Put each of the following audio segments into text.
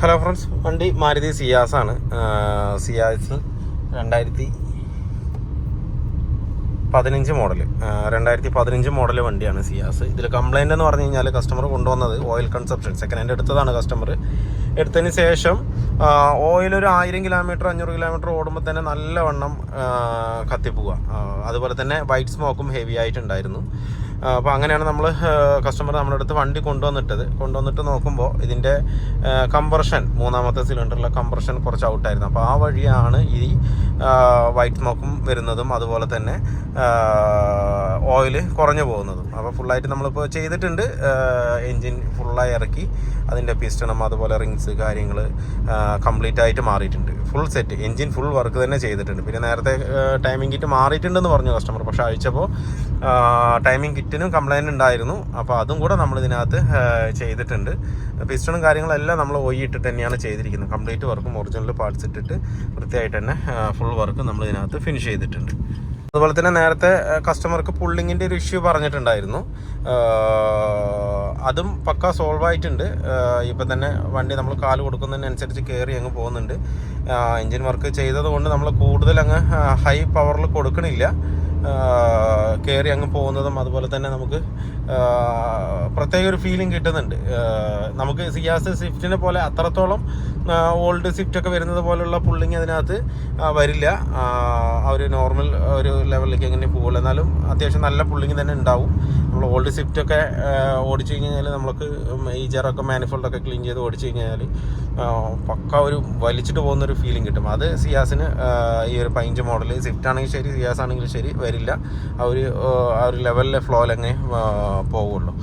Hello friends, വണ്ടി മാരുതി സിയാസ് ആണ്. Ciaz 2015 model വണ്ടിയാണ് സിയാസ്. ഇതിൽ കംപ്ലൈൻ്റ് എന്ന് പറഞ്ഞു കഴിഞ്ഞാൽ കസ്റ്റമർ കൊണ്ടുവന്നത് ഓയിൽ കൺസപ്ഷൻ സെക്കൻഡ് ഹാൻഡ് എടുത്തതാണ്. കസ്റ്റമർ എടുത്തതിന് ശേഷം ഓയിൽ ഒരു 1000 കിലോമീറ്റർ 500 കിലോമീറ്റർ ഓടുമ്പോൾ തന്നെ നല്ലവണ്ണം കത്തിപ്പോവുക. അതുപോലെ തന്നെ വൈറ്റ് സ്മോക്കും ഹെവി ആയിട്ടുണ്ടായിരുന്നു. അപ്പോൾ അങ്ങനെയാണ് നമ്മൾ കസ്റ്റമർ നമ്മുടെ അടുത്ത് വണ്ടി കൊണ്ടുവന്നിട്ട് നോക്കുമ്പോൾ ഇതിൻ്റെ കംപ്രഷൻ, മൂന്നാമത്തെ സിലിണ്ടറിലെ കംപ്രഷൻ കുറച്ച് ഔട്ടായിരുന്നു. അപ്പോൾ ആ വഴിയാണ് ഈ വൈറ്റ് സ്മോക്കും വരുന്നതും അതുപോലെ തന്നെ ഓയിൽ കുറഞ്ഞു പോകുന്നതും. അപ്പോൾ ഫുള്ളായിട്ട് നമ്മളിപ്പോൾ ചെയ്തിട്ടുണ്ട്. എൻജിൻ ഫുള്ളായി ഇറക്കി അതിൻ്റെ പിസ്റ്റണും അതുപോലെ റിങ്സ് കാര്യങ്ങൾ കംപ്ലീറ്റ് ആയിട്ട് മാറിയിട്ടുണ്ട്. Full set engine full work തന്നെ ചെയ്തിട്ടുണ്ട്. പിന്നെ നേരത്തെ ടൈമിംഗ് കിറ്റ് മാറിയിട്ടുണ്ടെന്ന് പറഞ്ഞു കസ്റ്റമർ. പക്ഷേ അയച്ചപ്പോൾ ടൈമിംഗ് കിറ്റിനും കംപ്ലൈൻറ്റ് ഉണ്ടായിരുന്നു. അപ്പോൾ അതും കൂടെ നമ്മളിതിനകത്ത് ചെയ്തിട്ടുണ്ട്. പിസ്റ്റണും കാര്യങ്ങളെല്ലാം നമ്മൾ ഇട്ടിട്ട് തന്നെയാണ് ചെയ്തിരിക്കുന്നത്. കംപ്ലീറ്റ് വർക്കും ഒറിജിനൽ പാർട്സ് ഇട്ടിട്ട് വൃത്തിയായിട്ട് തന്നെ ഫുൾ വർക്ക് നമ്മളിതിനകത്ത് ഫിനിഷ് ചെയ്തിട്ടുണ്ട്. അതുപോലെ തന്നെ നേരത്തെ കസ്റ്റമർക്ക് പുള്ളിങ്ങിൻ്റെ ഒരു ഇഷ്യൂ പറഞ്ഞിട്ടുണ്ടായിരുന്നു. അതും പക്ക സോൾവ് ആയിട്ടുണ്ട്. ഇപ്പം തന്നെ വണ്ടി നമ്മൾ കാല് കൊടുക്കുന്നതിനനുസരിച്ച് കയറി അങ്ങ് പോകുന്നുണ്ട്. എൻജിൻ വർക്ക് ചെയ്തത് കൊണ്ട് നമ്മൾ കൂടുതൽ അങ്ങ് ഹൈ പവറിൽ കൊടുക്കണില്ല. കയറി അങ്ങ് പോകുന്നതും അതുപോലെ തന്നെ നമുക്ക് പ്രത്യേക ഒരു ഫീലിംഗ് കിട്ടുന്നുണ്ട്. നമുക്ക് സിയാസ് സ്വിഫ്റ്റിനെ പോലെ അത്രത്തോളം ഓൾഡ് സ്വിഫ്റ്റൊക്കെ വരുന്നത് പോലുള്ള പുള്ളിങ് അതിനകത്ത് വരില്ല. ആ ഒരു നോർമൽ ഒരു ലെവലിലേക്ക് എങ്ങനെ പോകുള്ളൂ. എന്നാലും അത്യാവശ്യം നല്ല പുള്ളിങ് തന്നെ ഉണ്ടാവും. നമ്മൾ ഓൾഡ് സ്വിഫ്റ്റൊക്കെ ഓടിച്ചു കഴിഞ്ഞാൽ നമുക്ക് ഈ ജെറൊക്കെ മാനിഫോൾഡൊക്കെ ക്ലീൻ ചെയ്ത് ഓടിച്ചു കഴിഞ്ഞാൽ പക്ക ഒരു വലിച്ചിട്ട് പോകുന്നൊരു ഫീലിംഗ് കിട്ടും. അത് സിയാസിന് ഈ ഒരു 15 മോഡൽ സ്വിഫ്റ്റ് ആണെങ്കിലും ശരി സിയാസ് ആണെങ്കിലും ശരി വരില്ല. ആ ഒരു ലെവലിലെ ഫ്ലോയിലങ്ങനെ പോവുള്ളൂ.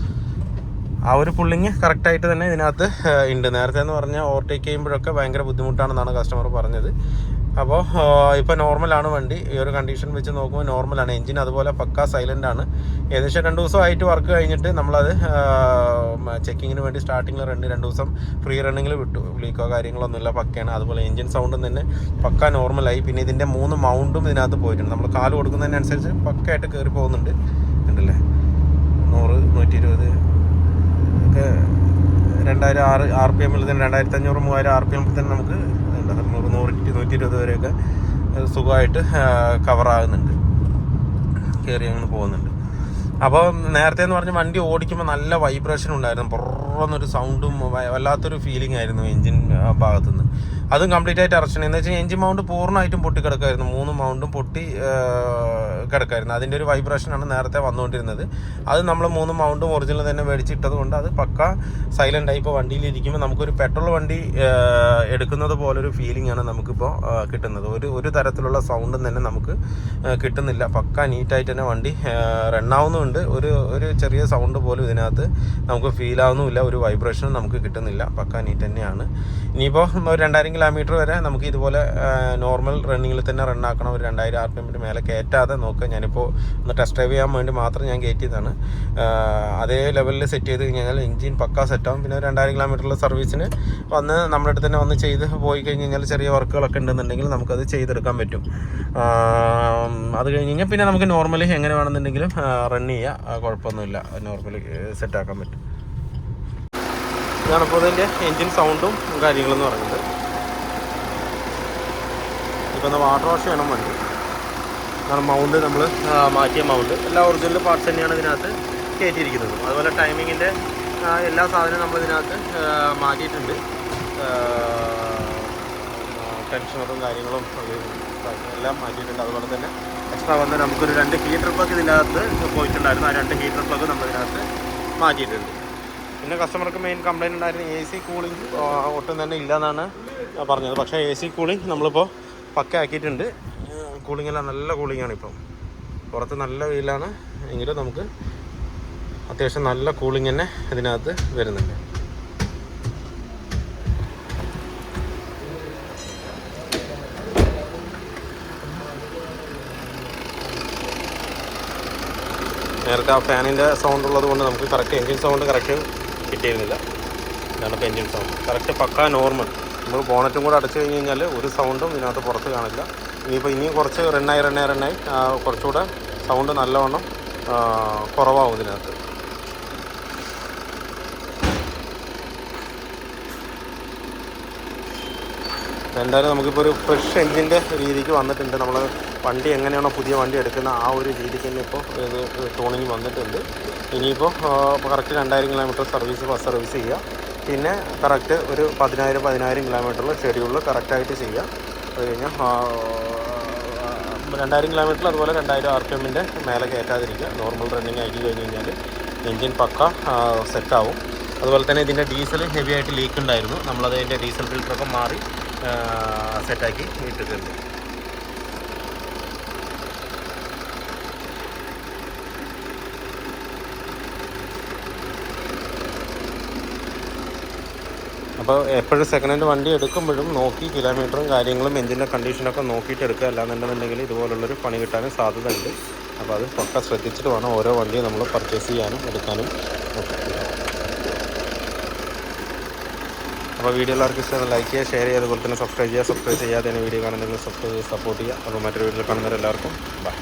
ആ ഒരു പുള്ളിങ് കറക്റ്റായിട്ട് തന്നെ ഇതിനകത്ത് ഉണ്ട്. നേരത്തെ എന്ന് പറഞ്ഞാൽ ഓവർടേക്ക് ചെയ്യുമ്പോഴൊക്കെ ഭയങ്കര ബുദ്ധിമുട്ടാണെന്നാണ് കസ്റ്റമർ പറഞ്ഞത്. അപ്പോൾ ഇപ്പോൾ നോർമലാണ് വണ്ടി. ഈ ഒരു കണ്ടീഷൻ വെച്ച് നോക്കുമ്പോൾ നോർമലാണ്. എൻജിൻ അതുപോലെ പക്ക സൈലൻ്റ് ആണ്. ഏകദേശം 2 ദിവസമായിട്ട് വർക്ക് കഴിഞ്ഞിട്ട് നമ്മളത് ചെക്കിങ്ങിന് വേണ്ടി സ്റ്റാർട്ടിങ്ങിൽ 2 ദിവസം ഫ്രീ റണ്ണിങ്ങിൽ വിട്ടു. ലീക്കോ കാര്യങ്ങളൊന്നുമില്ല, പക്കയാണ്. അതുപോലെ എൻജിൻ സൗണ്ടും തന്നെ പക്ക നോർമലായി. പിന്നെ ഇതിൻ്റെ 3 മൗണ്ടും ഇതിനകത്ത് പോയിട്ടുണ്ട്. നമ്മൾ കാല് കൊടുക്കുന്നതിനനുസരിച്ച് പക്കയായിട്ട് കയറി പോകുന്നുണ്ട്. ഉണ്ടല്ലേ 100, 120 ഒക്കെ 2000 RPM തന്നെ 2500, 3000 RPM തന്നെ നമുക്ക് 100, 120 വരെയൊക്കെ സുഖമായിട്ട് കവറാകുന്നുണ്ട്, കയറി അങ്ങനെ പോകുന്നുണ്ട്. അപ്പോൾ നേരത്തെ എന്ന് പറഞ്ഞാൽ വണ്ടി ഓടിക്കുമ്പോൾ നല്ല വൈബ്രേഷൻ ഉണ്ടായിരുന്നു. പുറന്നൊരു സൗണ്ടും വല്ലാത്തൊരു ഫീലിംഗ് ആയിരുന്നു എൻജിൻ ഭാഗത്തുനിന്ന്. അതും കംപ്ലീറ്റ് ആയിട്ട് അറസ്റ്റ്. എന്ന് വെച്ചാൽ എൻജിൻ മൗണ്ട് പൂർണ്ണമായിട്ടും പൊട്ടി കിടക്കായിരുന്നു. 3 മൗണ്ടും പൊട്ടി കിടക്കായിരുന്നു. അതിൻ്റെ ഒരു വൈബ്രേഷനാണ് നേരത്തെ വന്നുകൊണ്ടിരുന്നത്. അത് നമ്മൾ 3 മൗണ്ടും ഒറിജിനൽ തന്നെ മേടിച്ചിട്ടത് കൊണ്ട് അത് പക്ക സൈലൻ്റായി. ഇപ്പോൾ വണ്ടിയിലിരിക്കുമ്പോൾ നമുക്കൊരു പെട്രോൾ വണ്ടി എടുക്കുന്നത് പോലൊരു ഫീലിംഗ് ആണ് നമുക്കിപ്പോൾ കിട്ടുന്നത്. ഒരു തരത്തിലുള്ള സൗണ്ടും തന്നെ നമുക്ക് കിട്ടുന്നില്ല. പക്ക നീറ്റായിട്ട് തന്നെ വണ്ടി റണ്ണാവുന്നുണ്ട്. ഒരു ചെറിയ സൗണ്ട് പോലും ഇതിനകത്ത് നമുക്ക് ഫീൽ ആവുന്നുമില്ല. ഒരു വൈബ്രേഷനും നമുക്ക് കിട്ടുന്നില്ല. പക്ക നീറ്റ് തന്നെയാണ്. ഇനിയിപ്പോൾ ഒരു 2000 കിലോമീറ്റർ വരെ നമുക്ക് ഇതുപോലെ നോർമൽ റണ്ണിങ്ങിൽ തന്നെ റണ്ണാക്കണം. ഒരു 2000 RPM മേലെ കയറ്റാതെ നോക്കുക. ഞാനിപ്പോൾ ഒന്ന് ടെസ്റ്റ് ഡ്രൈവ് ചെയ്യാൻ വേണ്ടി മാത്രം ഞാൻ കയറ്റിയതാണ്. അതേ ലെവലിൽ സെറ്റ് ചെയ്ത് കഴിഞ്ഞാൽ എൻജിൻ പക്ക സെറ്റാവും. പിന്നെ 2000 കിലോമീറ്ററുള്ള സർവീസിന് വന്ന് നമ്മുടെ അടുത്ത് തന്നെ വന്ന് ചെയ്ത് പോയി കഴിഞ്ഞ് കഴിഞ്ഞാൽ ചെറിയ വർക്കുകളൊക്കെ ഉണ്ടെന്നുണ്ടെങ്കിൽ നമുക്കത് ചെയ്തെടുക്കാൻ പറ്റും. അത് കഴിഞ്ഞ് കഴിഞ്ഞാൽ പിന്നെ നമുക്ക് നോർമലി എങ്ങനെ വേണമെന്നുണ്ടെങ്കിലും റൺ ചെയ്യുക. കുഴപ്പമൊന്നുമില്ല, നോർമലി സെറ്റാക്കാൻ പറ്റും. ഇതാണിപ്പോൾ ഇതിൻ്റെ എൻജിൻ സൗണ്ടും കാര്യങ്ങളെന്ന് പറയുന്നത്. ഇപ്പോൾ ഒന്ന് വാട്ടർ വാഷ് ചെയ്യണം വണ്ടി. കാരണം മൗണ്ട് നമ്മൾ മാറ്റിയ മൗണ്ട് എല്ലാ ഒറിജിനൽ പാർട്സ് തന്നെയാണ് ഇതിനകത്ത് കയറ്റിയിരിക്കുന്നത്. അതുപോലെ ടൈമിങ്ങിൻ്റെ എല്ലാ സാധനവും നമ്മളിതിനകത്ത് മാറ്റിയിട്ടുണ്ട്. ടെൻഷനറും കാര്യങ്ങളും എല്ലാം മാറ്റിയിട്ടുണ്ട്. അതുപോലെ തന്നെ എക്സ്ട്രാ വന്ന് നമുക്കൊരു 2 ഹീറ്റർ പ്ലഗ് ഇതിനകത്ത് പോയിട്ടുണ്ടായിരുന്നു. ആ 2 ഹീറ്റർ പ്ലഗ് നമ്മളിതിനകത്ത് മാറ്റിയിട്ടുണ്ട്. പിന്നെ കസ്റ്റമർക്ക് മെയിൻ കംപ്ലയിൻ്റ് ഉണ്ടായിരുന്നു AC കൂളിംഗ് ഒട്ടും തന്നെ ഇല്ലയെന്നാണ് പറഞ്ഞത്. പക്ഷേ AC കൂളിംഗ് നമ്മളിപ്പോൾ പക്ക ആക്കിയിട്ടുണ്ട്. കൂളിങ്ങെല്ലാം നല്ല കൂളിങ്ങാണ്. ഇപ്പം പുറത്ത് നല്ല വെയിലാണ് എങ്കിലും നമുക്ക് അത്യാവശ്യം നല്ല കൂളിംഗ് തന്നെ ഇതിനകത്ത് വരുന്നുണ്ട്. നേരത്തെ ആ ഫാനിൻ്റെ സൗണ്ട് ഉള്ളത് കൊണ്ട് നമുക്ക് കറക്റ്റ് എൻജിൻ സൗണ്ട് കറക്റ്റ് കിട്ടിയിരുന്നില്ല. ഇതാണ് ഇപ്പോൾ എൻജിൻ സൗണ്ട് കറക്റ്റ് പക്ക നോർമൽ. നമ്മൾ ബോണറ്റും കൂടെ അടച്ചു കഴിഞ്ഞ് കഴിഞ്ഞാൽ ഒരു സൗണ്ടും ഇതിനകത്ത് പുറത്ത് കാണില്ല. ഇനിയും കുറച്ച് റണ്ണായി കുറച്ചുകൂടെ സൗണ്ട് നല്ലവണ്ണം കുറവാകും ഇതിനകത്ത്. എന്തായാലും നമുക്കിപ്പോൾ ഒരു ഫ്രഷ് എൻജിൻ്റെ രീതിക്ക് വന്നിട്ടുണ്ട്. നമ്മൾ വണ്ടി എങ്ങനെയാണോ പുതിയ വണ്ടി എടുക്കുന്ന ആ ഒരു രീതിക്ക് തന്നെ ഇപ്പോൾ ഇത് ടൂണിങ് വന്നിട്ടുണ്ട്. ഇനിയിപ്പോൾ correct 2000 kilometre service first service ചെയ്യുക. പിന്നെ കറക്റ്റ് ഒരു 10,000 കിലോമീറ്ററിൽ ഷെഡ്യൂളിൽ കറക്റ്റായിട്ട് ചെയ്യുക. അത് കഴിഞ്ഞാൽ 2000 കിലോമീറ്ററിൽ അതുപോലെ 2000 RPM മേലെ കയറ്റാതിരിക്കുക. നോർമൽ റണ്ണിങ് ആക്കി കഴിഞ്ഞ് കഴിഞ്ഞാൽ എൻജിൻ പക്ക സെറ്റാവും. അതുപോലെ തന്നെ ഇതിൻ്റെ ഡീസൽ ഹെവി ആയിട്ട് ലീക്ക് ഉണ്ടായിരുന്നു. നമ്മളത് അതിൻ്റെ ഡീസൽ ഫിൽറ്ററൊക്കെ മാറി സെറ്റാക്കി ഇട്ടിട്ടുണ്ട്. അപ്പോൾ എപ്പോഴും സെക്കൻഡ് ഹാൻഡ് വണ്ടി എടുക്കുമ്പോഴും നോക്കി കിലോമീറ്ററും കാര്യങ്ങളും എഞ്ചിൻ്റെ കണ്ടീഷനൊക്കെ നോക്കിയിട്ട് എടുക്കുക. അല്ലാന്നുണ്ടെന്നുണ്ടെങ്കിൽ ഇതുപോലുള്ളൊരു പണി കിട്ടാനും സാധ്യത ഉണ്ട്. അപ്പോൾ അത് പക്ക ശ്രദ്ധിച്ചിട്ട് വേണം ഓരോ വണ്ടിയും നമ്മൾ പർച്ചേസ് ചെയ്യാനും എടുക്കാനും ഒക്കെ. അപ്പോൾ വീഡിയോ എല്ലാവർക്കും ഇഷ്ടമാണ് ലൈക്ക് ചെയ്യുക, ഷെയർ ചെയ്യുക, അതുപോലെ തന്നെ സബ്സ്ക്രൈബ് ചെയ്യാതെ തന്നെ വീഡിയോ കാണുന്നതെങ്കിൽ സപ്പോർട്ട് ചെയ്യുക. അപ്പോൾ മറ്റൊരു വീഡിയോയിൽ കാണുന്നവരെല്ലാവർക്കും ബൈ.